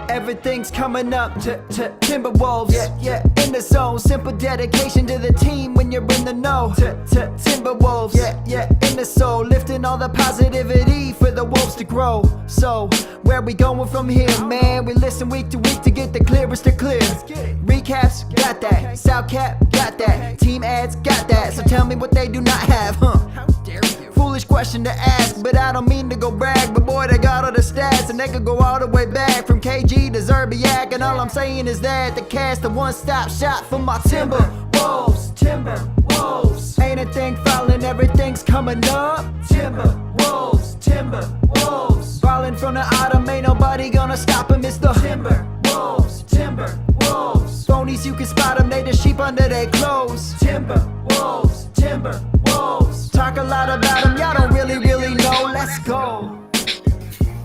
Everything's coming up to Timberwolves. Yeah, in the zone. Simple dedication to the team when you're in the know. To Timberwolves. Yeah, in the soul. Lifting all the positivity for the Wolves to grow. So, where we going from here, man? We listen week to week to get the clearest to clear. Recaps, got that. Soundcap, got that. Team ads, got that. So tell me what they do not have, How dare you? Foolish question to ask, but I don't mean to go brag. But boy, they got all the stats, and they could go all the way back from KG to Zerbiak. And all I'm saying is that the cast a one-stop shop for my Timberwolves. Timberwolves. Ain't a thing falling, everything's coming up. Timberwolves. Timberwolves. Falling from the autumn, ain't nobody gonna stop him. It's the Timberwolves. Timberwolves. Phonies, you can spot them, they the sheep under their clothes. Timberwolves. Timberwolves. Talk a lot about them, y'all don't really know. Let's go.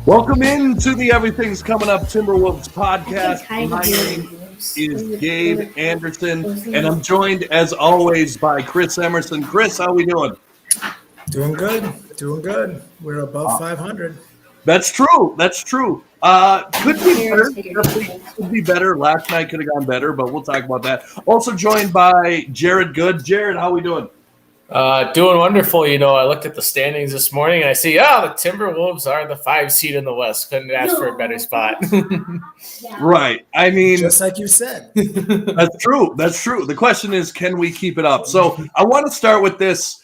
Welcome into the Everything's Coming Up Timberwolves podcast. My name is Gabe Anderson, and I'm joined, as always, by Chris Emerson. Chris, how we doing? Doing good. We're above 500. That's true. Could be better. Definitely could be better. Last night could have gone better, but we'll talk about that. Also joined by Jared Good. Jared, how we doing? Doing wonderful. You know, I looked at the standings this morning and I see, the Timberwolves are the 5 seed in the West. Couldn't ask for a better spot. Right. I mean, just like you said. That's true. The question is, can we keep it up? So I want to start with this,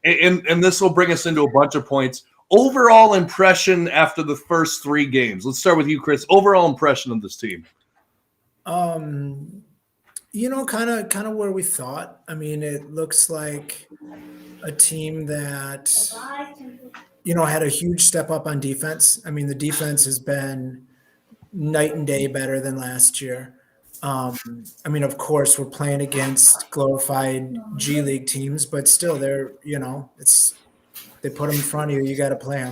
and this will bring us into a bunch of points. Overall impression after the first 3 games. Let's start with you, Chris. Overall impression of this team. Kind of where we thought. I mean, it looks like a team that, had a huge step up on defense. I mean, the defense has been night and day better than last year. Of course, we're playing against glorified G League teams, but still, they're, they put them in front of you. You got to play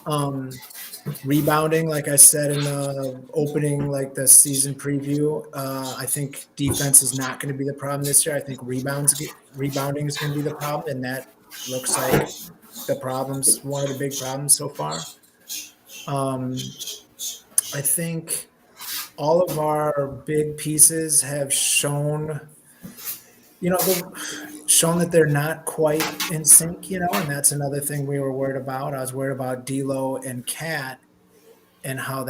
them. Rebounding, like I said in the opening, like the season preview, I think defense is not going to be the problem this year. I think rebounding is going to be the problem, and that looks like one of the big problems so far. I think all of our big pieces have shown that they're not quite in sync, and that's another thing we were worried about. I was worried about D'Lo and Cat and how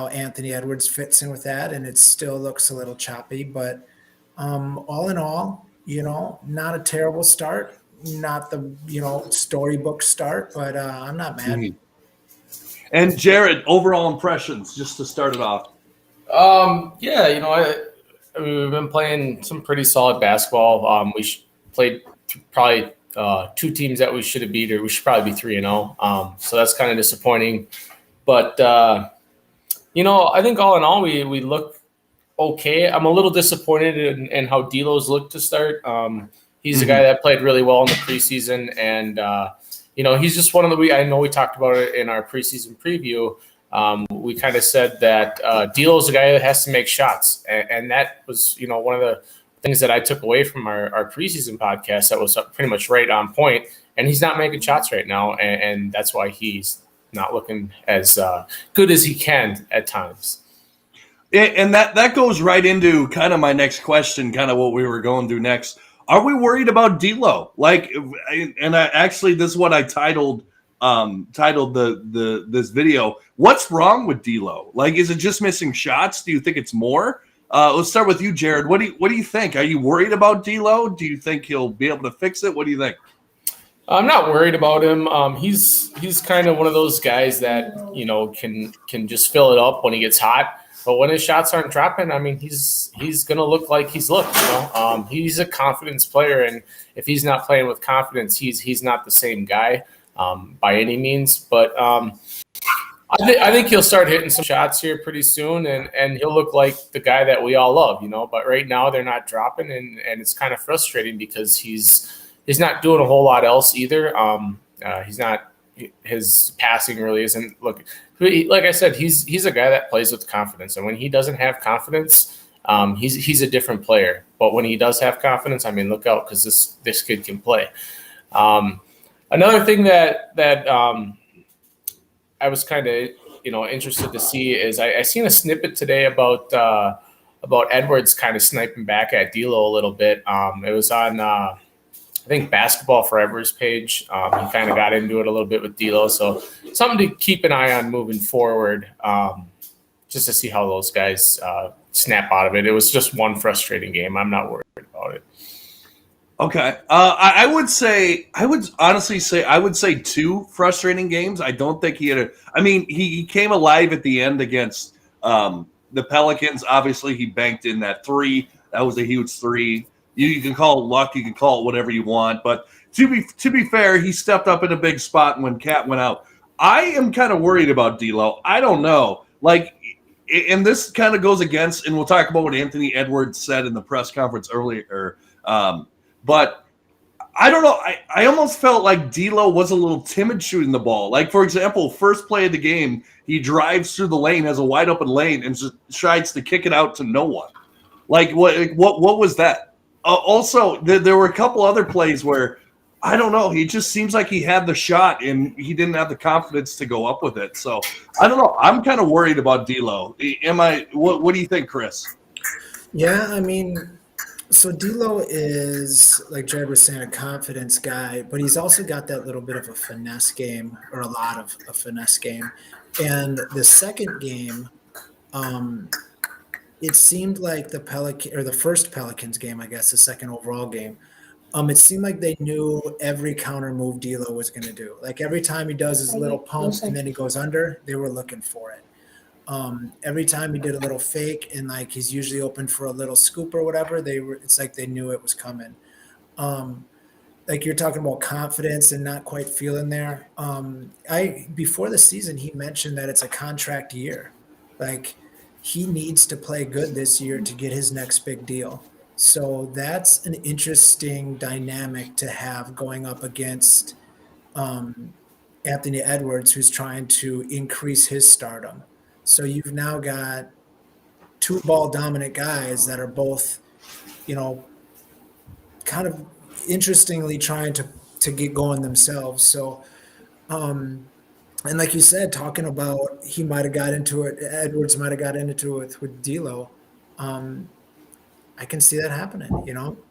Anthony Edwards fits in with that, and it still looks a little choppy. But all in all, not a terrible start, not the storybook start, but I'm not mad. Mm-hmm. And Jared, overall impressions, just to start it off. We've been playing some pretty solid basketball. We played probably 2 teams that we should have beat, or we should probably be 3-0. So that's kind of disappointing. But, I think all in all, we look okay. I'm a little disappointed in how D'Lo's looked to start. He's a guy that played really well in the preseason. And, he's just one of I know we talked about it in our preseason preview. We kind of said that D'Lo's a guy that has to make shots. And that was, one of the things that I took away from our preseason podcast that was pretty much right on point. And he's not making shots right now. And that's why he's not looking as good as he can at times. And that goes right into kind of my next question, kind of what we were going through next. Are we worried about D'Lo? This is what I titled this video. What's wrong with D'Lo? Is it just missing shots? Do you think it's more? Let's start with you, Jared. What do you think? Are you worried about D'Lo? Do you think he'll be able to fix it? What do you think? I'm not worried about him. He's kind of one of those guys that can just fill it up when he gets hot. But when his shots aren't dropping, he's gonna look like he's looked. He's a confidence player, and if he's not playing with confidence, he's not the same guy by any means. But I think he'll start hitting some shots here pretty soon, and he'll look like the guy that we all love. But right now they're not dropping, and it's kind of frustrating because he's not doing a whole lot else either. His passing really isn't looking. Like I said, he's a guy that plays with confidence, and when he doesn't have confidence, he's a different player. But when he does have confidence, look out, because this kid can play. Another thing that I was kind of interested to see is I seen a snippet today about Edwards kind of sniping back at D'Lo a little bit. It was on I think Basketball Forever's page. He kind of got into it a little bit with D'Lo, so something to keep an eye on moving forward, just to see how those guys snap out of it. It was just one frustrating game. I'm not worried about it. Okay. I would honestly say 2 frustrating games. I don't think he came alive at the end against the Pelicans. Obviously, he banked in that 3. That was a huge 3. You can call it luck. You can call it whatever you want. But to be fair, he stepped up in a big spot when Cat went out. I am kind of worried about D'Lo. I don't know. And this kind of goes against, and we'll talk about what Anthony Edwards said in the press conference earlier. But I don't know. I almost felt like D'Lo was a little timid shooting the ball. Like, for example, first play of the game, he drives through the lane, has a wide open lane, and just tries to kick it out to no one. Like, what was that? Also, there were a couple other plays where, I don't know, he just seems like he had the shot and he didn't have the confidence to go up with it. So, I don't know. I'm kind of worried about D'Lo. What do you think, Chris? Yeah, I mean, so D'Lo is, like Jared was saying, a confidence guy, but he's also got that little bit of a finesse game, or a lot of a finesse game. And the second game, it seemed like the first Pelicans game, I guess, the second overall game, it seemed like they knew every counter move D'Lo was going to do. Like every time he does his little pump and then he goes under, they were looking for it. Every time he did a little fake and like he's usually open for a little scoop or whatever, it's like they knew it was coming. Like you're talking about confidence and not quite feeling there. Before the season, he mentioned that it's a contract year. Like he needs to play good this year to get his next big deal. So that's an interesting dynamic to have going up against Anthony Edwards, who's trying to increase his stardom. So you've now got 2 ball dominant guys that are both, kind of interestingly trying to get going themselves. So, and like you said, talking about he might have got into it, Edwards might have got into it with D'Lo. I can see that happening.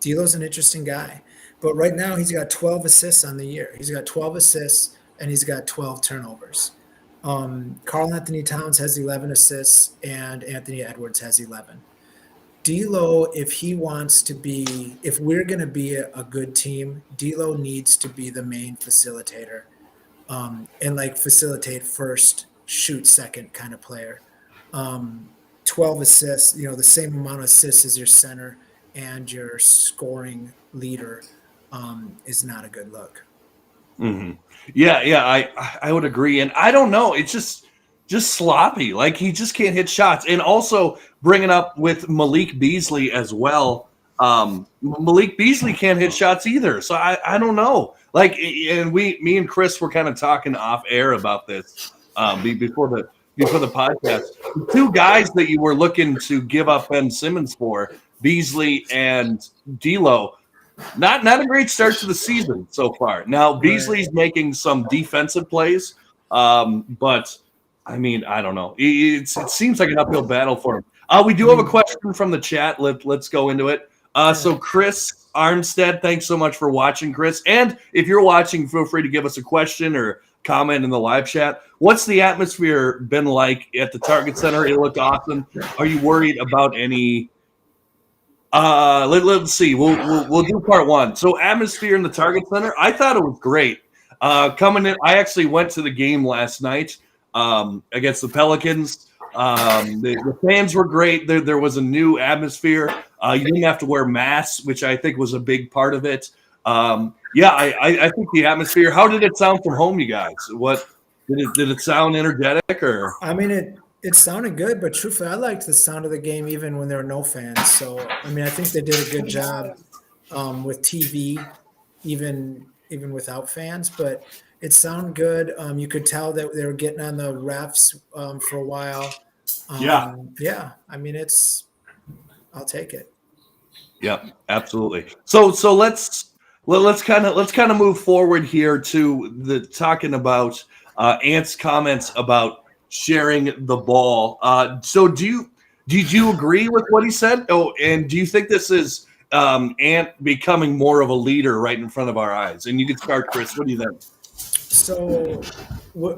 D'Lo's an interesting guy, but right now he's got 12 assists on the year. He's got 12 assists and he's got 12 turnovers. Karl Anthony Towns has 11 assists and Anthony Edwards has 11. D'Lo, if we're going to be a good team, D'Lo needs to be the main facilitator, and like facilitate first, shoot second kind of player. 12 assists, the same amount of assists as your center and your scoring leader is not a good look. Mm-hmm. Yeah, I would agree. And I don't know, it's just sloppy. Like he just can't hit shots. And also bringing up with Malik Beasley as well. Malik Beasley can't hit shots either. So I don't know. Like, and me and Chris were kind of talking off air about this before the podcast. The 2 guys that you were looking to give up Ben Simmons for, Beasley and D'Lo, not a great start to the season so far. Now Beasley's making some defensive plays, but I mean, I don't know. It seems like an uphill battle for him. We do have a question from the chat. Let's go into it. So Chris Armstead, thanks so much for watching, Chris. And if you're watching, feel free to give us a question or comment in the live chat. What's the atmosphere been like at the Target Center? It looked awesome. Are you worried about any? Let's see. We'll do part 1. So atmosphere in the Target Center, I thought it was great. Coming in, I actually went to the game last night against the Pelicans. The fans were great. There was a new atmosphere. You didn't have to wear masks, which I think was a big part of it. I think the atmosphere. How did it sound from home, you guys? What did it sound energetic or? I mean, it sounded good, but truthfully, I liked the sound of the game even when there were no fans. So I mean, I think they did a good job with TV, even without fans. But it sounded good. You could tell that they were getting on the refs for a while. Yeah. I mean, I'll take it. Yeah, absolutely. So let's kind of move forward here to the talking about Ant's comments about sharing the ball. So did you agree with what he said? Oh, and do you think this is Ant becoming more of a leader right in front of our eyes? And you can start, Chris. What do you think? So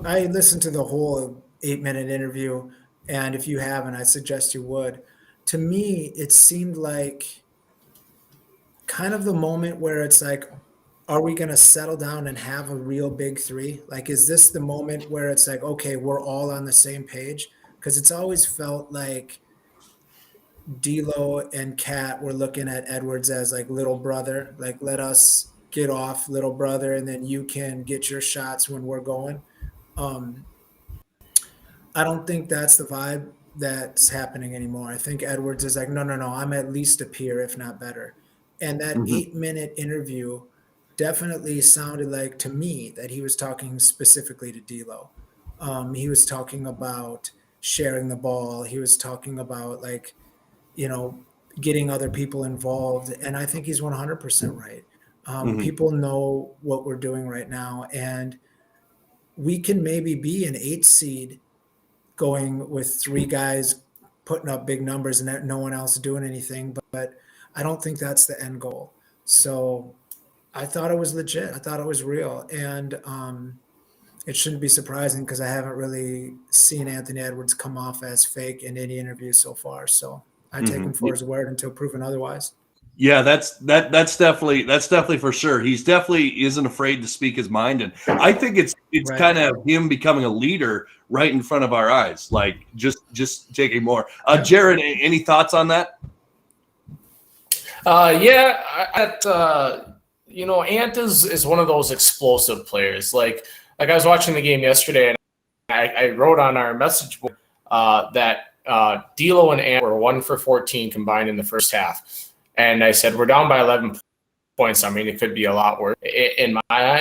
I listened to the whole 8-minute interview, and if you haven't, I suggest you would. To me, it seemed like kind of the moment where it's like, are we going to settle down and have a real big three? Like, is this the moment where it's like, okay, we're all on the same page? Because it's always felt like D'Lo and Cat were looking at Edwards as like little brother, like let us get off, little brother, and then you can get your shots when we're going. Um, I don't think that's the vibe that's happening anymore. I think Edwards is like, no, no, no, I'm at least a peer, if not better. And that Mhm. 8-minute interview definitely sounded like to me that he was talking specifically to D'Lo. He was talking about sharing the ball. He was talking about like, you know, getting other people involved. And I think he's 100% right. Mhm. People know what we're doing right now, and we can maybe be an 8 seed going with 3 guys putting up big numbers and no one else doing anything. But I don't think that's the end goal. So I thought it was legit. I thought it was real. And it shouldn't be surprising because I haven't really seen Anthony Edwards come off as fake in any interview so far. So I take him Mhm. for his word until proven otherwise. Yeah, that's definitely for sure. He's definitely isn't afraid to speak his mind, and I think it's Right. kind of him becoming a leader right in front of our eyes. Like just taking more. Yeah. Jared, any thoughts on that? Ant is one of those explosive players. Like I was watching the game yesterday, and I wrote on our message board that D'Lo and Ant were 1 for 14 combined in the first half, and I said we're down by 11 points. I mean, it could be a lot worse in my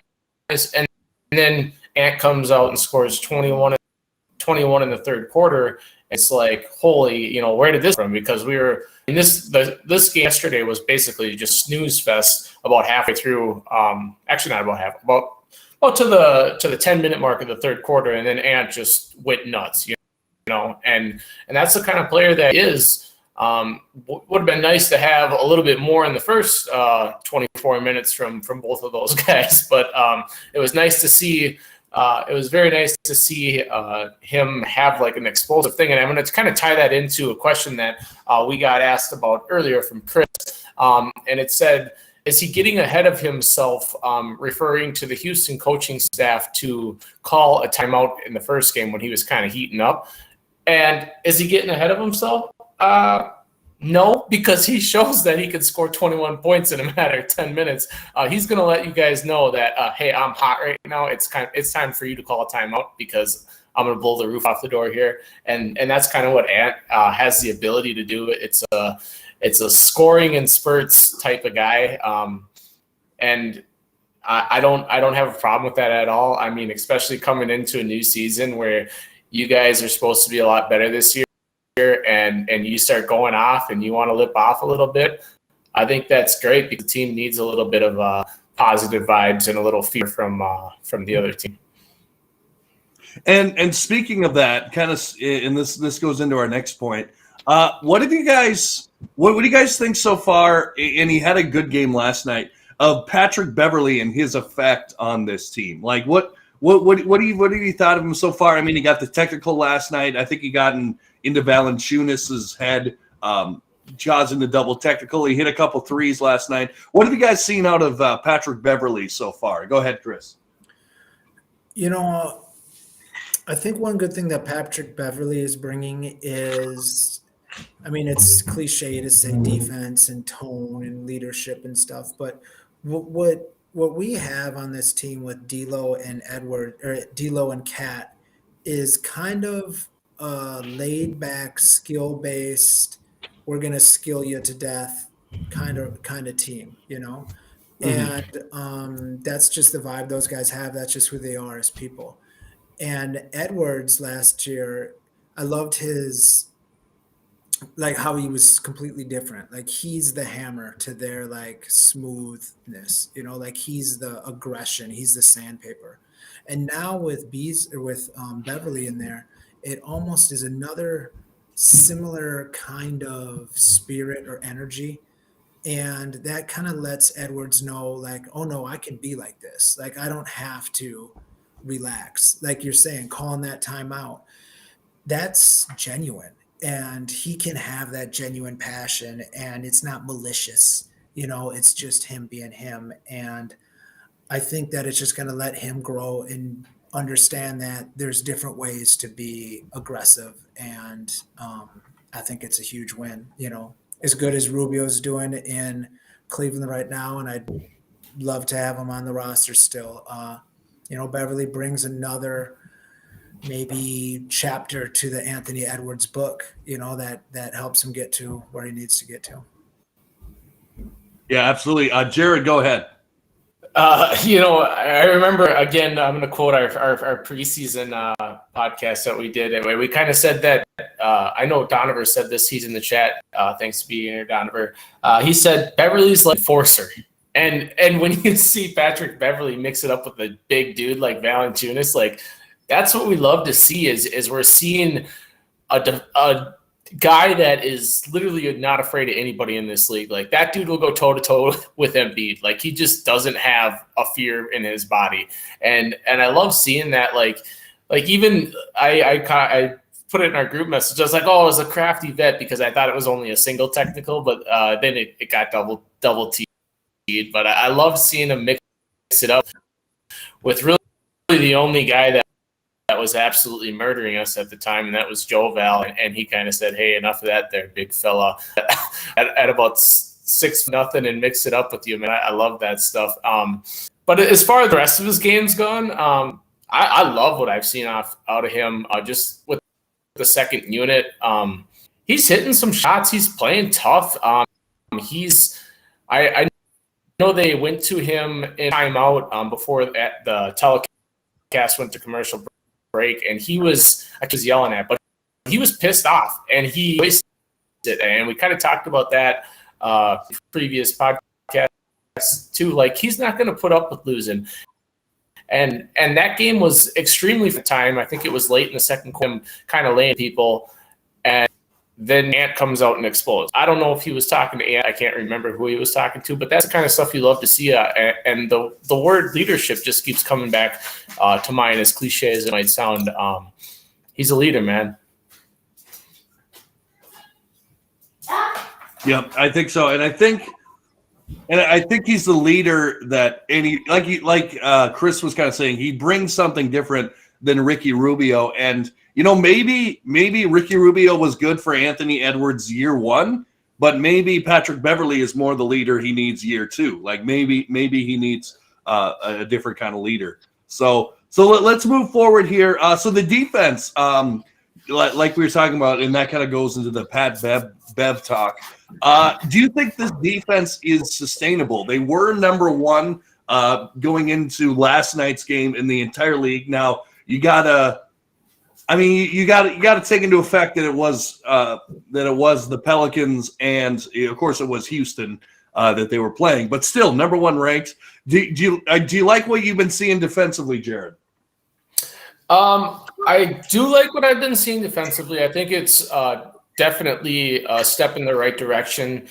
eyes. And then Ant comes out and scores 21 in the third quarter. It's like, holy, where did this from? Because we were in this game yesterday was basically just snooze fest about halfway through. Actually, not about half, about to the 10-minute mark of the third quarter, and then Ant just went nuts, and that's the kind of player that he is. Would have been nice to have a little bit more in the first 24 minutes from both of those guys, but it was nice to see. It was very nice to see him have like an explosive thing, and I'm going to kind of tie that into a question that we got asked about earlier from Chris, and it said, is he getting ahead of himself, referring to the Houston coaching staff to call a timeout in the first game when he was kind of heating up? And is he getting ahead of himself? No, because he shows that he can score 21 points in a matter of 10 minutes. He's going to let you guys know that, hey, I'm hot right now. It's time for you to call a timeout because I'm going to blow the roof off the door here. And that's kind of what Ant has the ability to do. It's a scoring in spurts type of guy. And I don't have a problem with that at all. I mean, especially coming into a new season where you guys are supposed to be a lot better this year, and you start going off and you want to lip off a little bit. I think that's great because the team needs a little bit of positive vibes and a little fear from the other team. And speaking of that, kind of, and this goes into our next point. What do you guys think so far? And he had a good game last night of Patrick Beverley and his effect on this team. Like what have you thought of him so far? I mean, he got the technical last night. I think he got into Valanciunas' head, causing the double technical. He hit a couple threes last night. What have you guys seen out of Patrick Beverley so far? Go ahead, Chris. I think one good thing that Patrick Beverley is bringing is, I mean, it's cliche to say defense and tone and leadership and stuff, but what we have on this team with D'Lo and D'Lo and Cat is kind of a laid back, skill based, we're gonna skill you to death kind of team, And that's just the vibe those guys have. That's just who they are as people. And Edwards last year, I loved his like how he was completely different. Like he's the hammer to their like smoothness, like he's the aggression, he's the sandpaper. And now with Beverly in there, it almost is another similar kind of spirit or energy. And that kind of lets Edwards know, like, oh no, I can be like this. Like, I don't have to relax. Like you're saying, calling that timeout, that's genuine. And he can have that genuine passion, and it's not malicious. It's just him being him. And I think that it's just going to let him grow and understand that there's different ways to be aggressive. And I think it's a huge win, as good as Rubio's doing in Cleveland right now. And I'd love to have him on the roster still. Beverly brings another maybe chapter to the Anthony Edwards book, that helps him get to where he needs to get to. Yeah, absolutely. Jared, go ahead. I remember, again, I'm going to quote our preseason podcast that we did. Anyway, we kind of said that, I know Donover said this, he's in the chat. Thanks for being here, Donover. He said, Beverly's like Forcer. And when you see Patrick Beverly mix it up with a big dude like Valanciunas, like, that's what we love to see is we're seeing a guy that is literally not afraid of anybody in this league. Like, that dude will go toe to toe with Embiid. Like, he just doesn't have a fear in his body. And I love seeing that. Like even I put it in our group message. I was like, oh, it was a crafty vet because I thought it was only a single technical, but then it got double T'd. But I love seeing him mix it up with really the only guy that was absolutely murdering us at the time, and that was Joe Val, and he kind of said, hey, enough of that there, big fella, at about 6-0 and mix it up with you, man. I love that stuff. But as far as the rest of his game's gone, I love what I've seen out of him, just with the second unit. He's hitting some shots. He's playing tough. I know they went to him in timeout before the telecast went to commercial break, and he was yelling at, but he was pissed off, and he wasted it. And we kind of talked about that previous podcast too. Like, he's not going to put up with losing. And that game was extremely for time. I think it was late in the second quarter, kind of laying people, and then Ant comes out and explodes. I don't know if he was talking to Ant. I can't remember who he was talking to, but that's the kind of stuff you love to see. And the word leadership just keeps coming back to mind, as cliche as it might sound. He's a leader, man. Yeah, I think so. And I think he's the leader that Chris was kind of saying, he brings something different than Ricky Rubio. And maybe Ricky Rubio was good for Anthony Edwards year one, but maybe Patrick Beverly is more the leader he needs year two. Like, maybe he needs a different kind of leader. So let's move forward here. So the defense, like we were talking about, and that kind of goes into the Pat Bev talk. Do you think this defense is sustainable? They were number one going into last night's game in the entire league. Now you gotta take into effect that it was the Pelicans, and of course it was Houston that they were playing, but still number one ranked. Do you like what you've been seeing defensively, Jared? I do like what I've been seeing defensively. I think it's definitely a step in the right direction.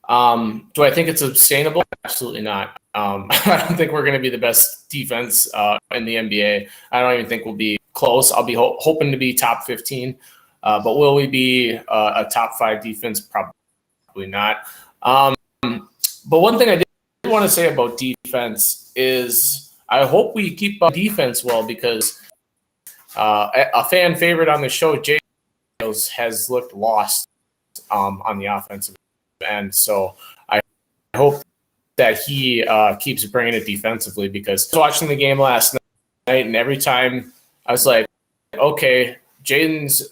Do I think it's sustainable? Absolutely not. I don't think we're going to be the best defense in the NBA. I don't even think we'll be close. I'll be hoping to be top 15, but will we be a top 5 defense? Probably not. But one thing I did want to say about defense is I hope we keep our defense well, because a fan favorite on the show, Jay, has looked lost on the offensive end. So I hope that he keeps bringing it defensively, because I was watching the game last night, and every time I was like, okay, Jaden's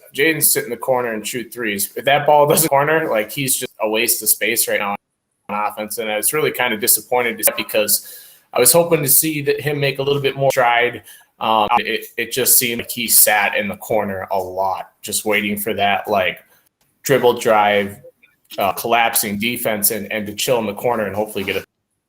sit in the corner and shoot threes. If that ball doesn't corner, like, he's just a waste of space right now on offense. And I was really kind of disappointed, because I was hoping to see that him make a little bit more stride. It just seemed like he sat in the corner a lot, just waiting for that, like, dribble drive, collapsing defense and to chill in the corner and hopefully get a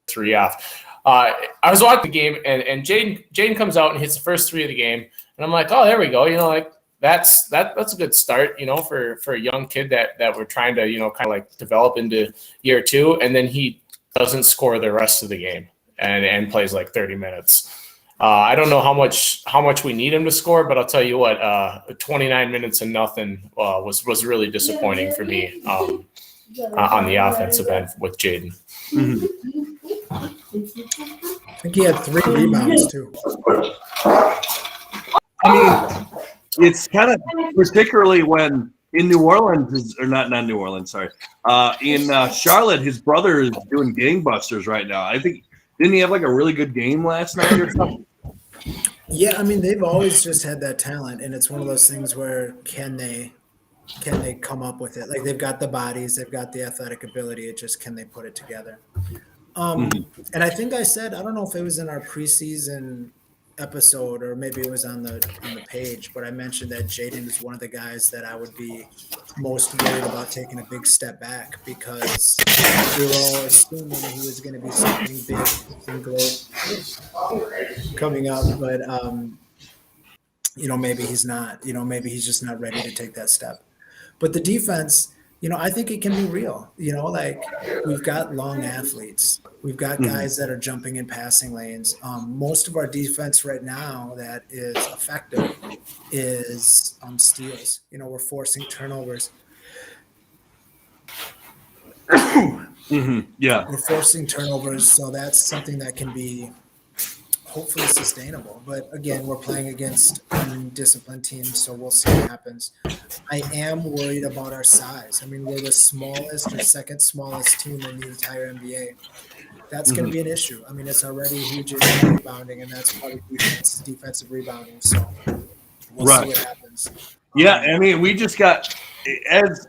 3 off. I was watching the game, and Jaden comes out and hits the first 3 of the game, and I'm like, oh, there we go. Like, that's a good start, for a young kid that we're trying to, kind of like develop into year 2, and then he doesn't score the rest of the game and plays like 30 minutes. I don't know how much we need him to score, but I'll tell you what, 29 minutes and nothing was really disappointing for me on the offensive end with Jaden. I think he had 3 rebounds too. I mean, it's kind of particularly when in New Orleans, or not New Orleans, sorry. In Charlotte, his brother is doing gangbusters right now. I think, didn't he have like a really good game last night or something? Yeah, I mean, they've always just had that talent, and it's one of those things where can they come up with it? Like, they've got the bodies, they've got the athletic ability. It just, can they put it together? And I think I said, I don't know if it was in our preseason episode or maybe it was on the page, but I mentioned that Jaden is one of the guys that I would be most worried about taking a big step back, because we were all assuming he was going to be something big and great coming up, but maybe he's not. Maybe he's just not ready to take that step. But the defense, I think it can be real. Like, we've got long athletes. We've got guys that are jumping in passing lanes. Most of our defense right now that is effective is steals. We're forcing turnovers. Yeah. We're forcing turnovers, so that's something that can be hopefully sustainable. But again, we're playing against undisciplined teams, so we'll see what happens. I am worried about our size. I mean, we're the smallest or second smallest team in the entire NBA. That's going to be an issue. I mean, it's already a huge issue in rebounding, and that's part of defensive rebounding. So we'll see what happens. Yeah, I mean, we just got, as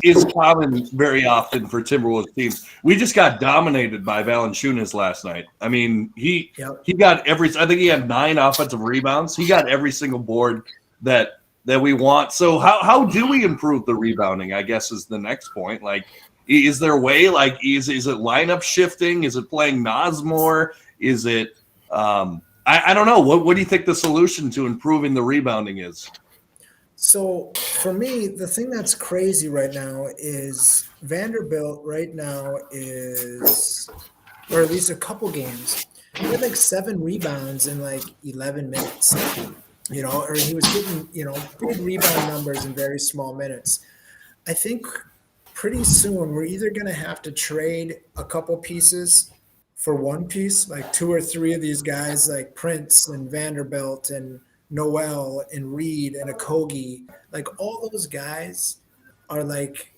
is common very often for Timberwolves teams, we just got dominated by Valanciunas last night. I mean, he got I think he had 9 offensive rebounds. He got every single board that we want. So how do we improve the rebounding, I guess, is the next point. Like, is there a way, like, is it lineup shifting? Is it playing Naz more? Is it I don't know. What do you think the solution to improving the rebounding is? So for me, the thing that's crazy right now is Vanderbilt right now is, or at least a couple games, he had like 7 rebounds in like 11 minutes, or he was getting, big rebound numbers in very small minutes. I think pretty soon we're either going to have to trade a couple pieces for one piece, like 2 or 3 of these guys like Prince and Vanderbilt and Noel and Reed and Okogie, like all those guys are like,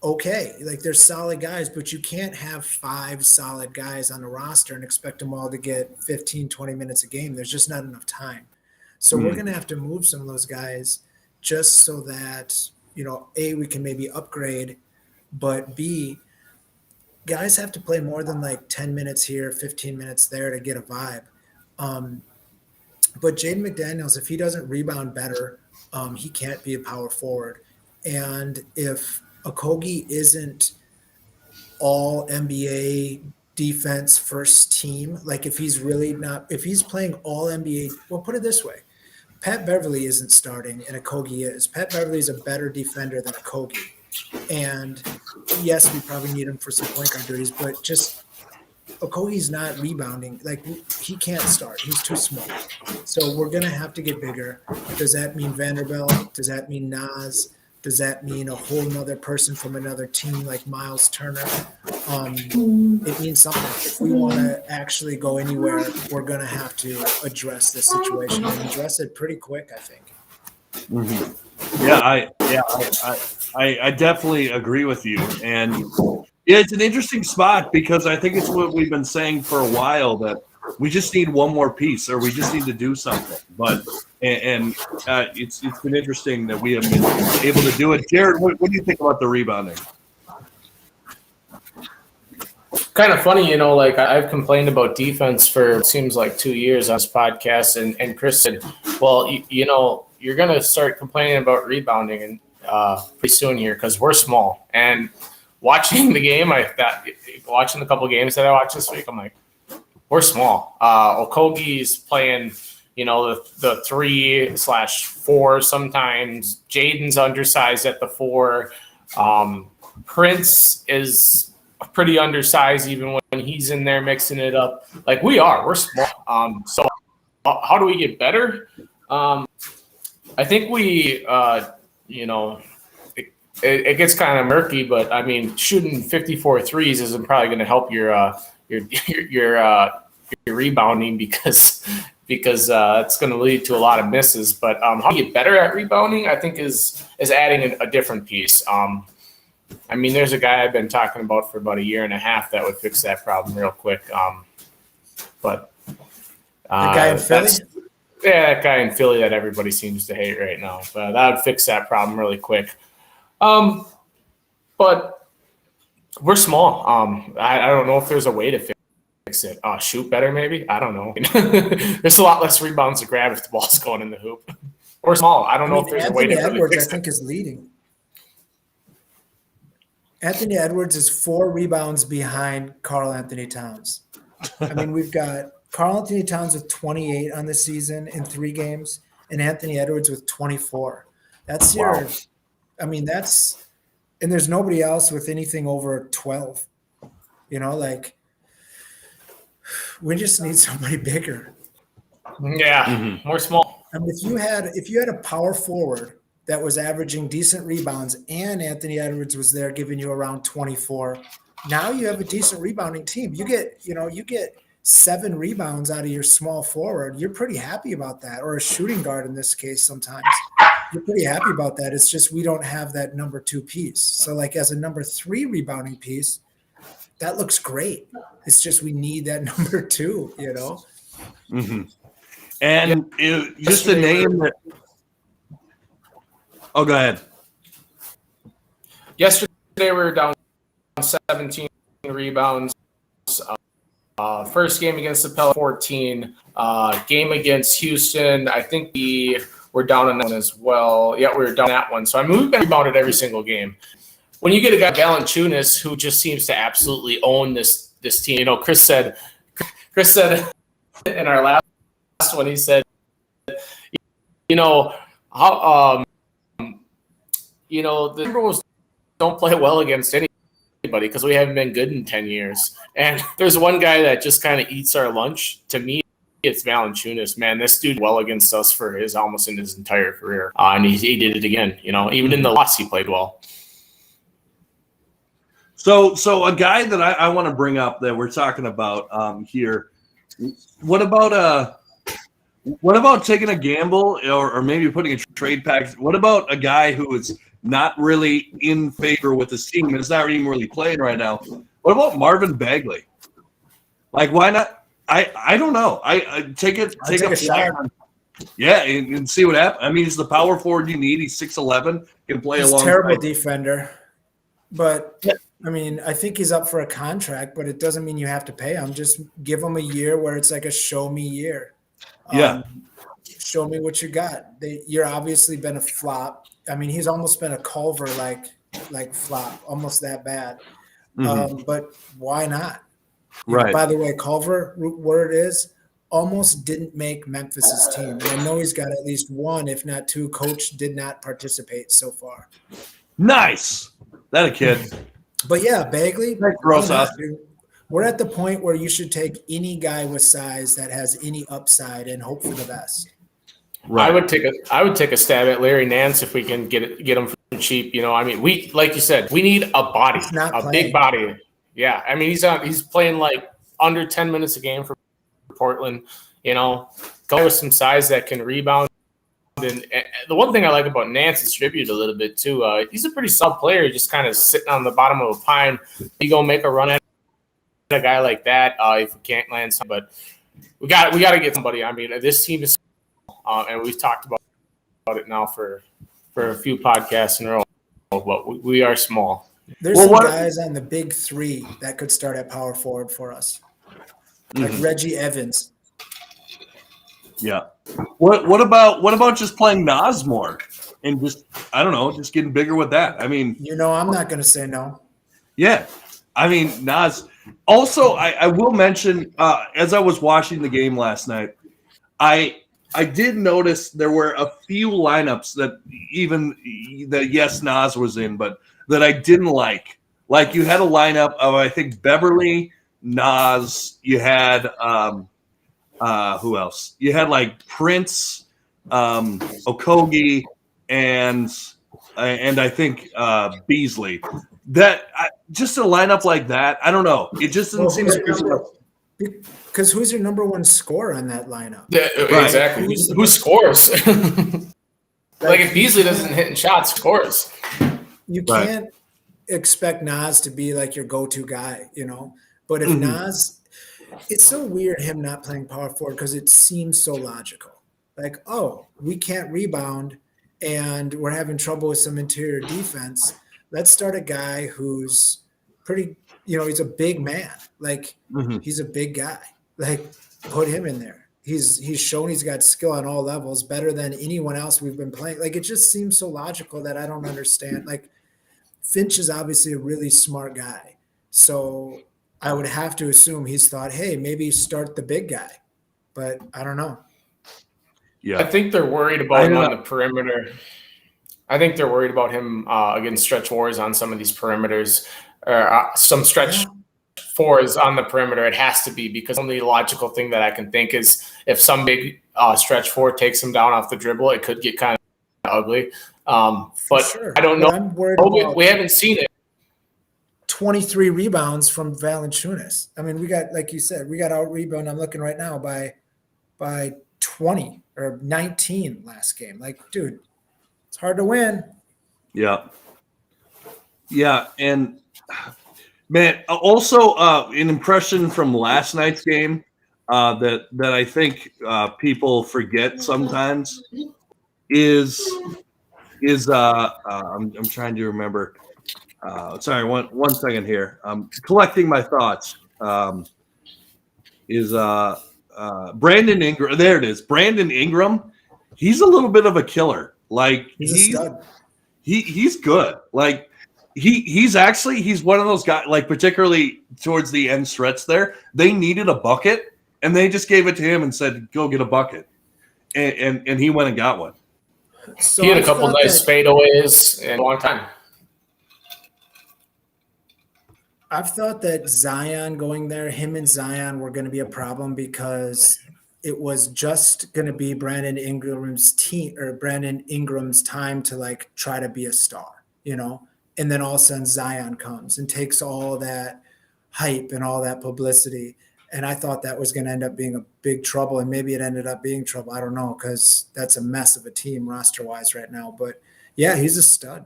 okay, like they're solid guys, but you can't have 5 solid guys on the roster and expect them all to get 15, 20 minutes a game. There's just not enough time. So we're going to have to move some of those guys just so that, A, we can maybe upgrade, but B, guys have to play more than like 10 minutes here, 15 minutes there to get a vibe. But Jaden McDaniels, if he doesn't rebound better, he can't be a power forward. And if Okogie isn't all NBA defense first team, like if he's playing all NBA, well, put it this way. Pat Beverly isn't starting and Okogie is. Pat Beverly is a better defender than Okogie. And yes, we probably need him for some point guard duties, but just Okogie's not rebounding. Like, he can't start. He's too small. So we're going to have to get bigger. Does that mean Vanderbilt? Does that mean Naz? Does that mean a whole nother person from another team like Miles Turner? It means something. If we want to actually go anywhere, we're going to have to address this situation and address it pretty quick, I think. Mm-hmm. I definitely agree with you. And it's an interesting spot because I think it's what we've been saying for a while, that we just need one more piece or we just need to do something. But it's been interesting that we have been able to do it. Jared, what do you think about the rebounding? Kind of funny, like I've complained about defense for it seems like 2 years on this podcast, and Chris said, well, you're going to start complaining about rebounding and pretty soon here because we're small. And watching the game, watching the couple games that I watched this week, I'm like, we're small. Okogie's playing the 3/4 sometimes. Jaden's undersized at the 4. Prince is pretty undersized even when he's in there mixing it up. Like we're small. So how do we get better? I think we, it gets kind of murky, but I mean, shooting 54 threes isn't probably going to help your rebounding because it's going to lead to a lot of misses. But how you get better at rebounding, I think, is adding a different piece. I mean, there's a guy I've been talking about for about a year and a half that would fix that problem real quick. But The guy in Philly? Yeah, that guy in Philly that everybody seems to hate right now. But that would fix that problem really quick. But we're small. I don't know if there's a way to fix it. Shoot better, maybe. I don't know. There's a lot less rebounds to grab if the ball's going in the hoop. We're small. I don't know if there's a way to Anthony really Edwards, fix I think, it. is leading. Anthony Edwards is 4 rebounds behind Karl Anthony Towns. I mean, we've got Karl Anthony Towns with 28 on the season in 3 games, and Anthony Edwards with 24. That's Wow. and there's nobody else with anything over 12. We just need somebody bigger. Yeah, More small. I mean, if you had a power forward that was averaging decent rebounds and Anthony Edwards was there giving you around 24, now you have a decent rebounding team. You get 7 rebounds out of your small forward. You're pretty happy about that, or a shooting guard in this case sometimes. You're pretty happy about that. It's just we don't have that number 2 piece. So like as a number 3 rebounding piece, that looks great. It's just we need that number 2, Mm-hmm. And just a name that. Oh, go ahead. Yesterday we were down 17 rebounds. First game against the Pelicans, 14. Game against Houston, I think we were down in that one as well. Yeah, we were down that one. So I mean, we've been rebounded every single game. When you get a guy Valanciunas who just seems to absolutely own this team, Chris said in our last one, he said, how the Timberwolves don't play well against anybody because we haven't been good in 10 years. And there's one guy that just kind of eats our lunch. To me, it's Valanciunas. Man, this dude well against us for almost in his entire career. And he did it again. Even in the loss, he played well. So a guy that I want to bring up that we're talking about here. What about taking a gamble or maybe putting a trade package? What about a guy who is not really in favor with his team and is not even really playing right now? What about Marvin Bagley? Like, why not? I don't know. I take a shot. Yeah, and see what happens. I mean, he's the power forward you need. He's 6'11", can play he's along. He's a terrible defender, but I mean, I think he's up for a contract, but it doesn't mean you have to pay him. Just give him a year where it's like a show me year. Show me what you got. You're obviously been a flop. I mean, he's almost been a Culver like flop, almost that bad. Mm-hmm. But why not? Right. By the way, Culver, word is, almost didn't make Memphis's team. And I know he's got at least 1, if not 2. Coach did not participate so far. Nice. That a kid. But yeah, Bagley. Gross. We're at the point where you should take any guy with size that has any upside and hope for the best. Right. I would take a stab at Larry Nance if we can get him for cheap. I mean, we, like you said, we need a body, big body. Yeah, I mean, he's playing like under 10 minutes a game for Portland. Go with some size that can rebound. And the one thing I like about Nance is tribute a little bit too. He's a pretty solid player, just kind of sitting on the bottom of a pine. You go make a run at a guy like that if we can't land some, but we got to get somebody. I mean, this team is, and we've talked about it now for a few podcasts in a row, but we are small. There's some guys on the big 3 that could start at power forward for us, like Reggie Evans. Yeah. What about just playing Nas more and just, I don't know, just getting bigger with that? I mean, I'm not going to say no. Yeah. I mean, Nas. Also, I will mention, as I was watching the game last night, I I did notice there were a few lineups that yes, Nas was in, but that I didn't like. Like you had a lineup of, I think, Beverly, Nas, you had who else? You had like Prince, Okogie, and I think Beasley. Just a lineup like that, I don't know. It just didn't seem because who's your number one scorer on that lineup? Yeah, Right. exactly. Who scores? Like if Beasley doesn't hit in shots, scores. You Right. can't expect Nas to be like your go-to guy, you know. But if Mhm. Nas, it's so weird him not playing power forward because it seems so logical. Like, oh, we can't rebound and we're having trouble with some interior defense. Let's start a guy who's pretty, he's a big man. Like Mhm. he's a big guy. Like put him in there. He's shown he's got skill on all levels, better than anyone else we've been playing. Like it just seems so logical that I don't understand. Like Finch is obviously a really smart guy. So I would have to assume he's thought, hey, maybe start the big guy. But I don't know. Yeah. I think they're worried I about him don't on the perimeter. I think they're worried about him against stretch wars on some of these perimeters, or some stretch fours on the perimeter. It has to be, because the only logical thing that I can think is if some big stretch four takes him down off the dribble, it could get kind of ugly. But Sure. I don't know. I'm worried about We haven't seen it. 23 rebounds from Valanciunas. I mean, we got, like you said, we got out rebound. I'm looking right now by 20 or 19 last game. Like, dude, it's hard to win. Yeah. Yeah. And man, also an impression from last night's game that I think people forget sometimes is I'm trying to remember. Sorry, one second here. I'm collecting my thoughts. Is Brandon Ingram? There it is. Brandon Ingram. He's a little bit of a killer. Like He's a stud. he's good. Like he's one of those guys. Like particularly towards the end stretch there, they needed a bucket, and they just gave it to him and said, "Go get a bucket," and he went and got one. So He had I a couple thought nice fadeaways in a long time. I've thought that Zion going there, him and Zion were going to be a problem because it was just going to be Brandon Ingram's time to like try to be a star, and then all of a sudden Zion comes and takes all that hype and all that publicity. And I thought that was going to end up being a big trouble, and maybe it ended up being trouble. I don't know, because that's a mess of a team roster-wise right now. But yeah, he's a stud.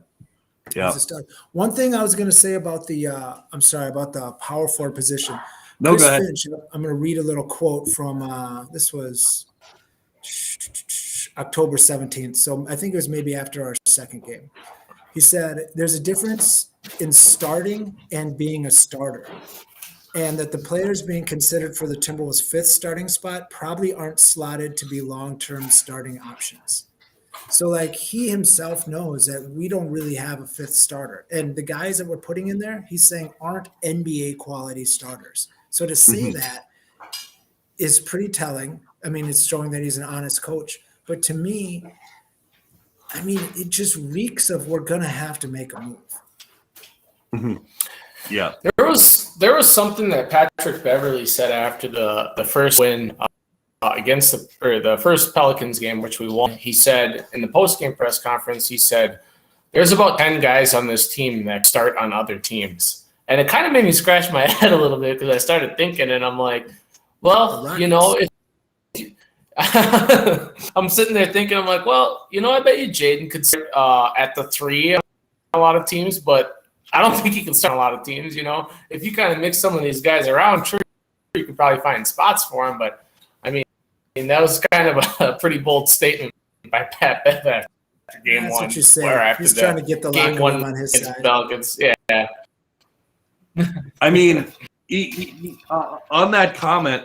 Yeah. He's a stud. One thing I was going to say about about the power forward position. No, Chris go ahead. Finch, I'm going to read a little quote from this was October 17th. So I think it was maybe after our second game. He said, "There's a difference in starting and being a starter, and that the players being considered for the Timberwolves' fifth starting spot probably aren't slotted to be long-term starting options." So like he himself knows that we don't really have a fifth starter, and the guys that we're putting in there, he's saying aren't NBA quality starters. So to say that is pretty telling. I mean, it's showing that he's an honest coach, but to me, I mean, it just reeks of we're going to have to make a move. Yeah. There was something that Patrick Beverly said after the first win against the first Pelicans game, which we won. He said in the post-game press conference, he said, "There's about 10 guys on this team that start on other teams." And it kind of made me scratch my head a little bit, because I started thinking, and I'm like, well, I'm sitting there thinking, I'm like, well, I bet you Jaden could start at the 3 on a lot of teams, but I don't think he can start on a lot of teams. If you kind of mix some of these guys around, sure, you could probably find spots for him. But I mean, that was kind of a pretty bold statement by Pat Bev after game That's one. what you say. After He's trying to get the game locker one room on his against side. Pelicans. Yeah. I mean, he, on that comment,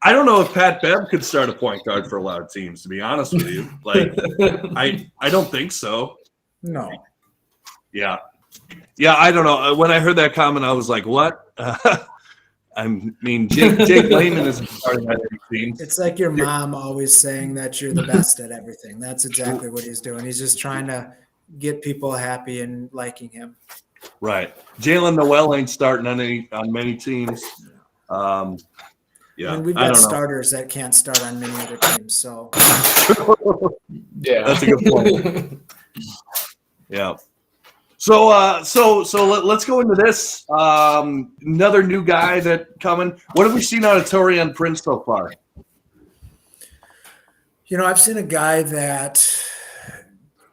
I don't know if Pat Bev could start a point guard for a lot of teams, to be honest with you. Like, I don't think so. No. Yeah. Yeah, I don't know. When I heard that comment, I was like, what? I mean, Jake Lehman isn't starting on any teams. It's like your mom always saying that you're the best at everything. That's exactly what he's doing. He's just trying to get people happy and liking him. Right. Jalen Noel ain't starting on many teams. Yeah, I mean, we've got starters that can't start on many other teams. So Yeah, that's a good point. Yeah. So let's go into this. Another new guy that coming. What have we seen out of Taurean Prince so far? I've seen a guy that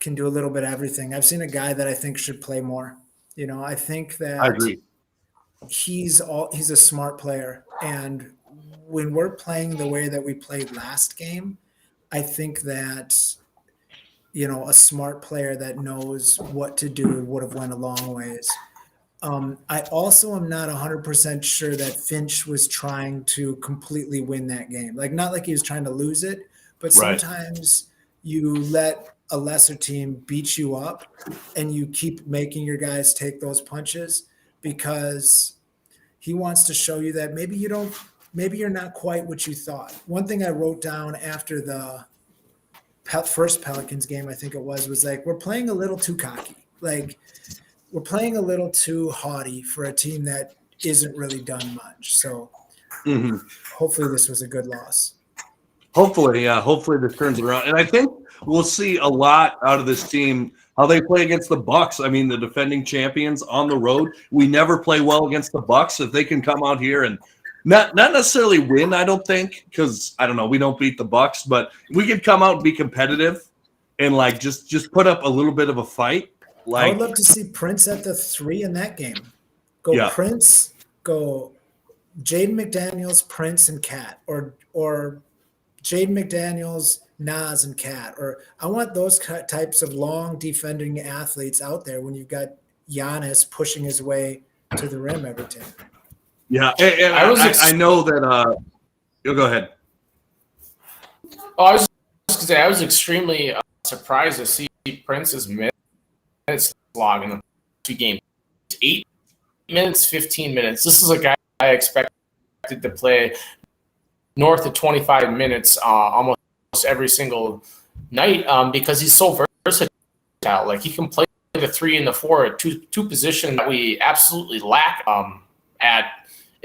can do a little bit of everything. I've seen a guy that I think should play more. I think that I agree. He's a smart player, and when we're playing the way that we played last game, I think that a smart player that knows what to do would have went a long ways. I also am not 100% sure that Finch was trying to completely win that game. Like, not like he was trying to lose it, but sometimes you let a lesser team beat you up and you keep making your guys take those punches because he wants to show you that maybe you're not quite what you thought. One thing I wrote down after the first Pelicans game, I think it was like, we're playing a little too cocky. Like, we're playing a little too haughty for a team that isn't really done much. So hopefully this was a good loss. Hopefully, yeah. Hopefully this turns around. And I think we'll see a lot out of this team, how they play against the Bucks. I mean, the defending champions on the road. We never play well against the Bucks. If they can come out here and not necessarily win, I don't think, because I don't know, we don't beat the Bucks, but we could come out and be competitive and like just put up a little bit of a fight. Like, I would love to see Prince at the 3 in that game. Go Prince, go Jaden McDaniels, Prince, and Cat, or Jaden McDaniels, Nas, and Cat. Or I want those types of long defending athletes out there when you've got Giannis pushing his way to the rim every time. Yeah, and I know that. You'll go ahead. Oh, I was just gonna say I was extremely surprised to see Prince's minutes log in the 2 games. 8 minutes, 15 minutes. This is a guy I expected to play north of 25 minutes almost every single night because he's so versatile. Like, he can play the 3 and the 4 at two positions that we absolutely lack at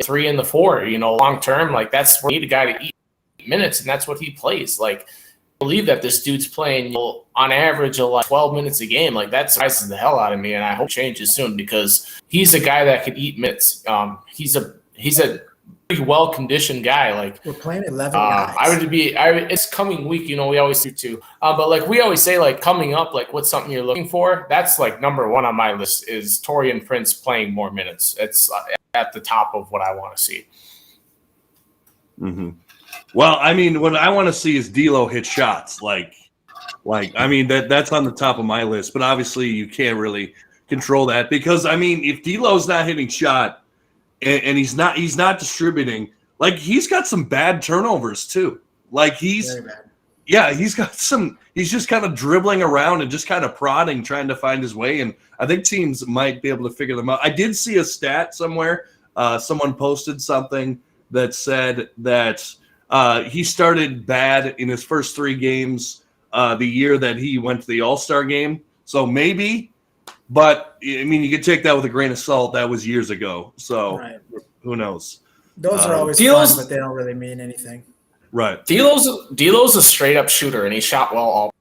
3 and the 4. Long term, like, that's where we need a guy to eat minutes, and that's what he plays. Like, I believe that this dude's playing on average like 12 minutes a game. Like, that surprises the hell out of me, and I hope it changes soon because he's a guy that could eat minutes. He's a pretty well conditioned guy. Like, we're playing 11 guys. It's coming week. We always do too. But like we always say, like, coming up, like, what's something you're looking for? That's like number 1 on my list is Taurean Prince playing more minutes. It's at the top of what I want to see. Mm-hmm. Well, I mean, what I want to see is D'Lo hit shots. Like I mean, that's on the top of my list. But obviously, you can't really control that because, I mean, if D'Lo's not hitting shot and he's not distributing, like, he's got some bad turnovers too. Like, he's got some. He's just kind of dribbling around and just kind of prodding, trying to find his way. And I think teams might be able to figure them out. I did see a stat somewhere. Someone posted something that said that he started bad in his first 3 games the year that he went to the All-Star game. So maybe, but I mean, you could take that with a grain of salt. That was years ago. So who knows? Those are always fun, but they don't really mean anything. Right. D'Lo's a straight up shooter, and he shot well all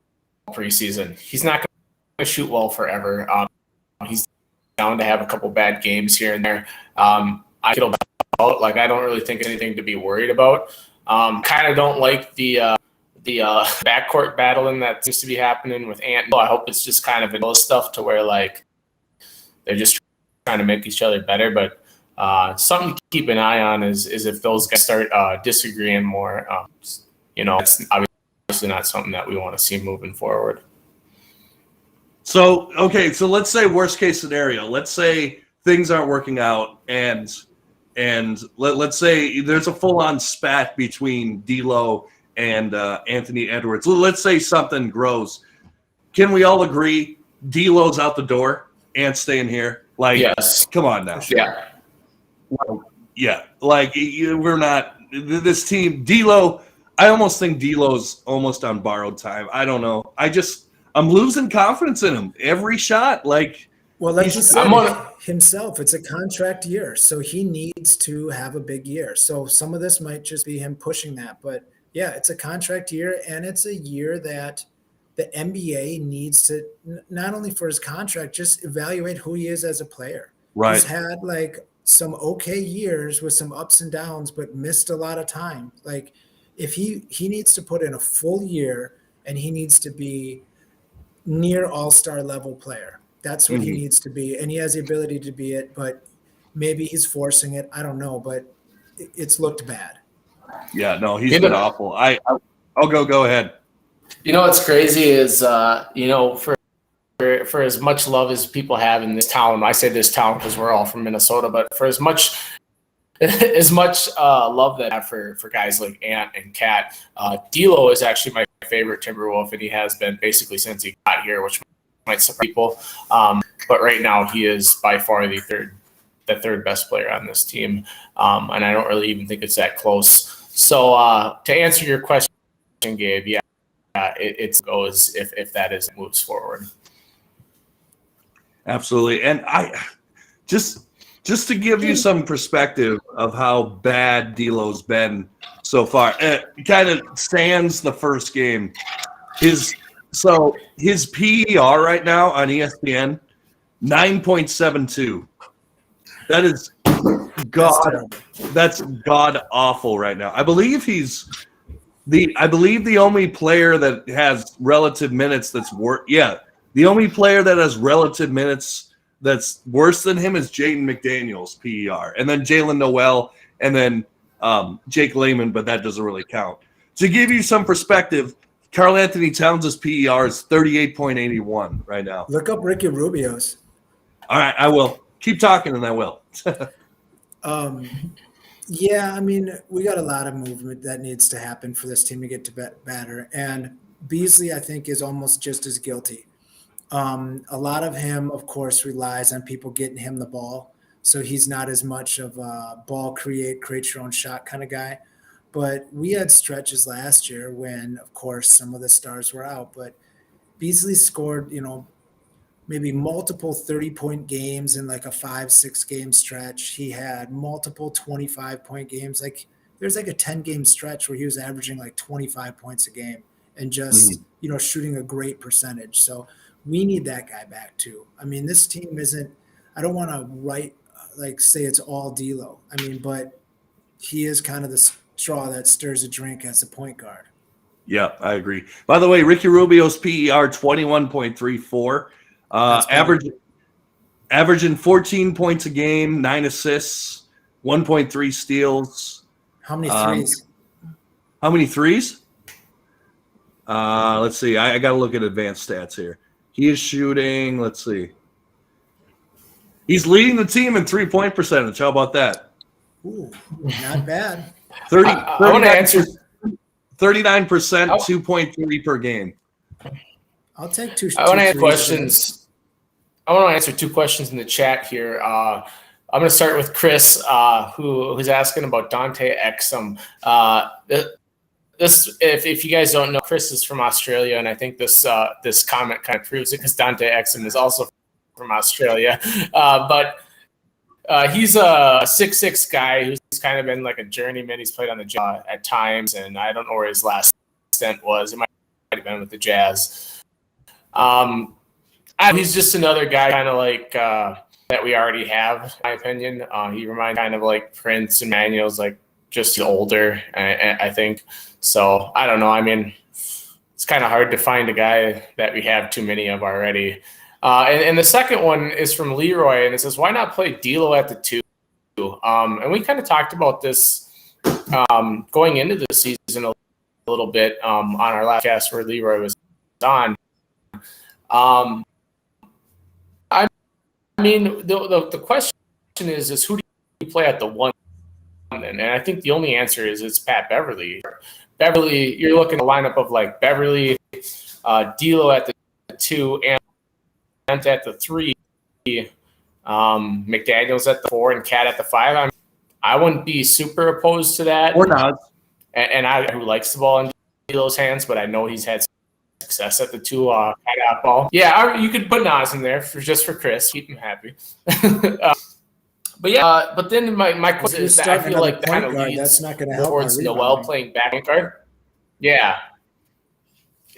preseason. He's not going to shoot well forever. He's bound to have a couple bad games here and there. I feel about, like, I don't really think anything to be worried about. Kind of don't like the backcourt battling that seems to be happening with Ant. I hope it's just kind of vanilla stuff to where, like, they're just trying to make each other better. But something to keep an eye on is if those guys start disagreeing more. It's obviously not something that we want to see moving forward. So, okay, so let's say worst case scenario. Let's say things aren't working out, and let's say there's a full-on spat between D'Lo and Anthony Edwards. Let's say something grows. Can we all agree D'Lo's out the door, Ant's staying here? Like, yes. Come on now. Yeah. Yeah, like we're not this team. D'Lo, I almost think D'Lo's almost on borrowed time. I don't know. I'm losing confidence in him every shot. Like, Well, like he said I'm on. himself, it's a contract year, so he needs to have a big year. So some of this might just be him pushing that, but yeah, it's a contract year, and it's a year that the NBA needs to not only for his contract, just evaluate who he is as a player. right? He's had like some okay years with some ups and downs, but missed a lot of time. Like if he needs to put in a full year, and he needs to be near all-star level player. That's what he needs to be, and he has the ability to be it, but maybe he's forcing it. I don't know, but it's looked bad. Yeah, no, he's been awful. I'll go ahead. You know what's crazy is for as much love as people have in this town, I say this town because we're all from Minnesota, but for as much love that I have for guys like Ant and Cat, D'Lo is actually my favorite Timberwolf, and he has been basically since he got here, which might surprise people. But right now, he is by far the third best player on this team, and I don't really even think it's that close. So to answer your question, Gabe, yeah, it goes if that is moves forward. Absolutely, and I just to give you some perspective of how bad D'Lo's been so far. Kind of sans the first game. His PER right now on ESPN 9.72. That is that's god awful right now. I believe the only player that has relative minutes that's worse. Yeah, the only player that has relative minutes that's worse than him is Jaden McDaniels PER, and then Jalen Noel, and then Jake Layman, but that doesn't really count. To give you some perspective, Karl Anthony Towns' PER is 38.81 right now. Look up Ricky Rubio's. All right, I will. Keep talking, and I will. Yeah, I mean, we got a lot of movement that needs to happen for this team to get to better. And Beasley, I think, is almost just as guilty. A lot of him, of course, relies on people getting him the ball. So he's not as much of a ball create your own shot kind of guy. But we had stretches last year when, of course, some of the stars were out. But Beasley scored, maybe multiple 30-point games in like a 5-6 game stretch. He had multiple 25-point games. Like there's like a 10-game stretch where he was averaging like 25 points a game and just, shooting a great percentage. So we need that guy back too. I mean, this team isn't, I don't want to say it's all D'Lo. I mean, but he is kind of the straw that stirs a drink as a point guard. Yeah, I agree. By the way, Ricky Rubio's PER 21.34. Averaging 14 points a game, 9 assists, 1.3 steals. How many threes? How many threes? Let's see. I got to look at advanced stats here. He is shooting. Let's see. He's leading the team in 3-point percentage. How about that? Ooh, not bad. 39%, 2.3 per game. I'll take two. I want to ask questions. I want to answer 2 questions in the chat here. I'm going to start with Chris, who's asking about Dante Exum. This, if you guys don't know, Chris is from Australia, and I think this comment kind of proves it because Dante Exum is also from Australia. But he's a 6'6" guy who's kind of been like a journeyman. He's played on the Jazz at times, and I don't know where his last stint was. It might have been with the Jazz. He's just another guy kind of like that we already have, in my opinion. He reminds kind of like Prince and Manuel's, like just older, I think. So I don't know. I mean, it's kind of hard to find a guy that we have too many of already. And the second one is from Leroy, and it says, why not play D'Lo at the 2? And we kind of talked about this going into the season a little bit on our last cast where Leroy was on. I mean, the question is who do you play at the 1? And I think the only answer is it's Pat Beverly. Beverly, you're looking at a lineup of like Beverly, D'Lo at the 2, and at the 3, McDaniels at the 4, and Cat at the 5. I wouldn't be super opposed to that. Or not. And I who likes the ball in D'Lo's hands, but I know he's had success at the two cat ball. Yeah, you could put Nas in there just for Chris, keep him happy. But yeah, but then my question is that I feel like that kind of leads that's not going to help towards Noel playing back point guard. Yeah,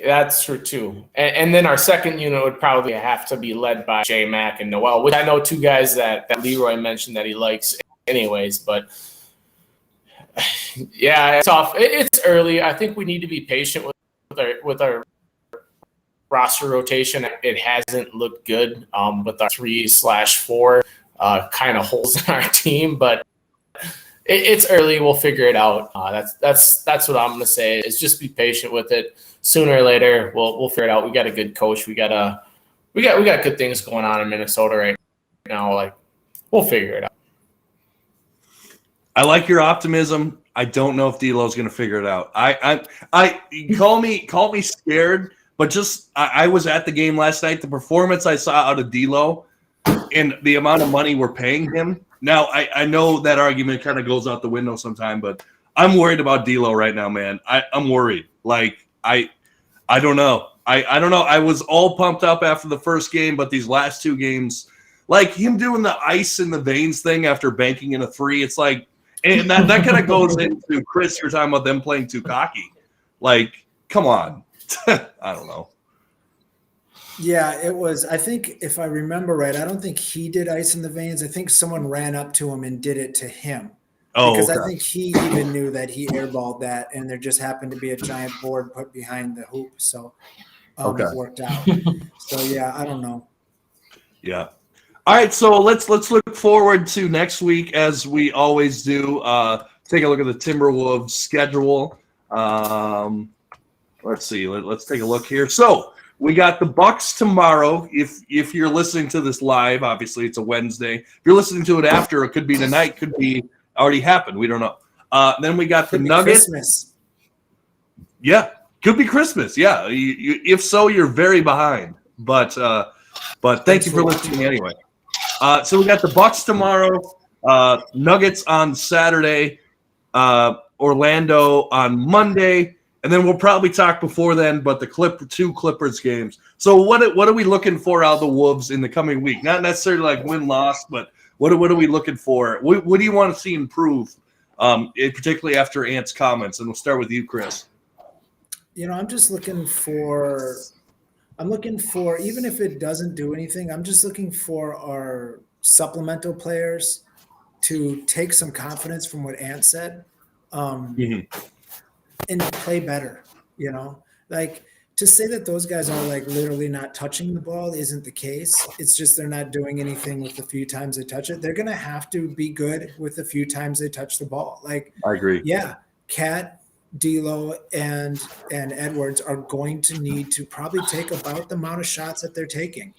that's true too. And then our second unit would probably have to be led by J Mac and Noel, which I know two guys that Leroy mentioned that he likes anyways. But yeah, it's tough. It's early. I think we need to be patient with our roster rotation. It hasn't looked good with our 3/4 kind of holes in our team, but it's early. We'll figure it out. That's what I'm going to say is just be patient with it. Sooner or later, we'll figure it out. We got a good coach. We got good things going on in Minnesota right now. Like, we'll figure it out. I like your optimism. I don't know if D'Lo's going to figure it out. I call me scared, but just I was at the game last night. The performance I saw out of D'Lo and the amount of money we're paying him. Now I know that argument kind of goes out the window sometime, but I'm worried about D'Lo right now, man. I'm worried. Like I don't know. I don't know. I was all pumped up after the first game, but these last two games, like him doing the ice in the veins thing after banking in a three, it's like, and that kind of goes into Chris. You're talking about them playing too cocky. Like, come on. I don't know. Yeah, it was. I think if I remember right, I don't think he did ice in the veins. I think someone ran up to him and did it to him. Oh, because okay. I think he even knew that he airballed that, and there just happened to be a giant board put behind the hoop, so it worked out. So yeah, I don't know. Yeah. All right, so let's look forward to next week as we always do. Take a look at the Timberwolves schedule. Let's see. Let's take a look here. So we got the Bucks tomorrow. If you're listening to this live, obviously it's a Wednesday. If you're listening to it after, it could be tonight, could be already happened. We don't know. Then we got the Nuggets. Christmas. Yeah, could be Christmas. Yeah, if so, you're very behind. But thank you for listening anyway. So we got the Bucks tomorrow, Nuggets on Saturday, Orlando on Monday, and then we'll probably talk before then. But the two Clippers games. So what are we looking for out of the Wolves in the coming week? Not necessarily like win-loss, but what are we looking for? What do you want to see improve, particularly after Ant's comments? And we'll start with you, Chris. I'm just looking for. Even if it doesn't do anything, I'm just looking for our supplemental players to take some confidence from what Ant said, and play better. Like to say that those guys are like literally not touching the ball isn't the case. It's just they're not doing anything with the few times they touch it. They're gonna have to be good with the few times they touch the ball. Like I agree. Yeah, Cat, D'Lo and Edwards are going to need to probably take about the amount of shots that they're taking.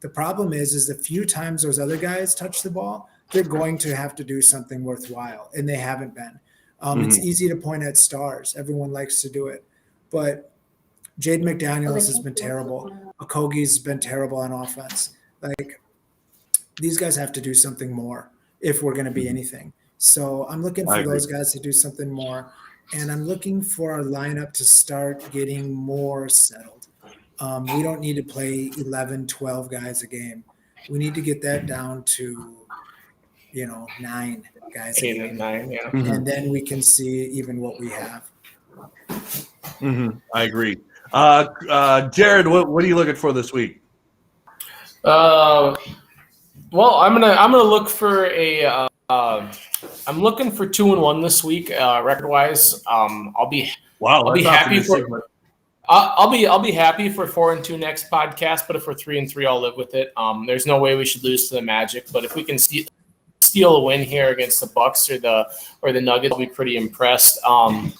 The problem is the few times those other guys touch the ball, they're going to have to do something worthwhile, and they haven't been. It's easy to point at stars. Everyone likes to do it. But Jaden McDaniels has been terrible. Okogie's been terrible on offense. Like, these guys have to do something more if we're going to be anything. So I'm looking for those guys to do something more. And I'm looking for our lineup to start getting more settled. We don't need to play 11, 12 guys a game. We need to get that down to, 9 guys a game. 8 and 9, yeah. And then we can see even what we have. I agree. Jared, what are you looking for this week? Well, I'm gonna look for a. I'm looking for 2-1 this week, record wise. I'll be happy for. I'll be happy for 4-2 next podcast. But if we're 3-3, I'll live with it. There's no way we should lose to the Magic. But if we can steal a win here against the Bucks or the Nuggets, I'll be pretty impressed. The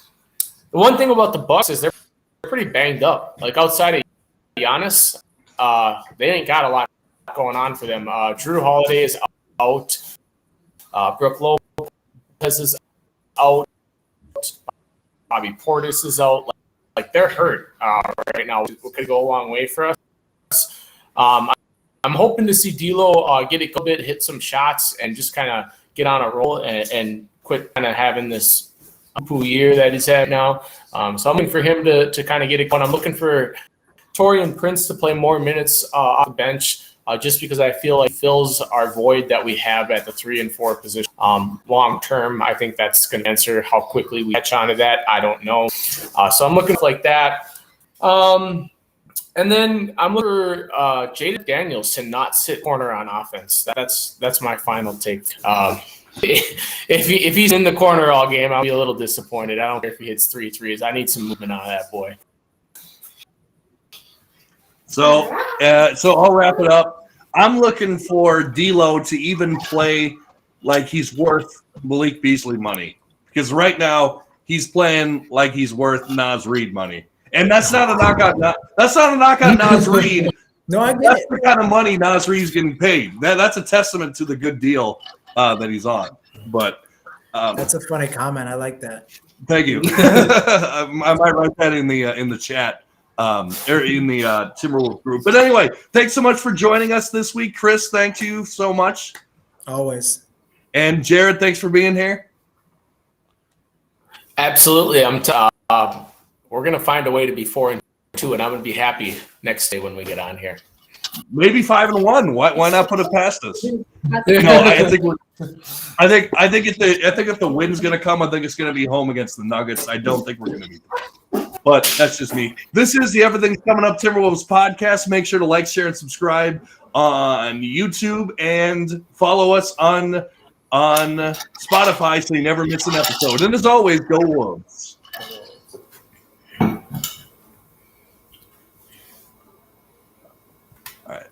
one thing about the Bucks is they're pretty banged up. Like outside of Giannis, they ain't got a lot going on for them. Drew Holiday is out. Brook Lopez is out. Bobby Portis is out. Like they're hurt right now. It could go a long way for us. I'm hoping to see D'Lo get a bit, hit some shots, and just kind of get on a roll and quit kind of having this poo year that he's had now. So I'm looking for him to kind of get it going. I'm looking for Torian Prince to play more minutes off the bench. Just because I feel like fills our void that we have at the 3 and 4 position. Long term, I think that's going to answer how quickly we catch on to that. I don't know. So I'm looking like that. And then I'm looking for Jaden Daniels to not sit corner on offense. That's my final take. If he's in the corner all game, I'll be a little disappointed. I don't care if he hits 3 threes. I need some movement out of that boy. So I'll wrap it up. I'm looking for D'Lo to even play like he's worth Malik Beasley money, because right now he's playing like he's worth Naz Reid money, and that's not a knock on Naz Reid. No, I get That's it. the kind of money Naz Reid's getting paid. That's a testament to the good deal that he's on. But That's a funny comment. I like that. thank you. I might write that in the chat. Or in the Timberwolves group. But anyway, thanks so much for joining us this week. Chris, thank you so much. Always. And Jared, thanks for being here. Absolutely. We're going to find a way to be 4-2, and I'm going to be happy next day when we get on here. Maybe 5-1. Why not put it past us? I think if the win's going to come, I think it's going to be home against the Nuggets. I don't think we're going to be. But that's just me. This is the Everything's Coming Up Timberwolves podcast. Make sure to like, share, and subscribe on YouTube, and follow us on Spotify so you never miss an episode. And as always, go Wolves. All right.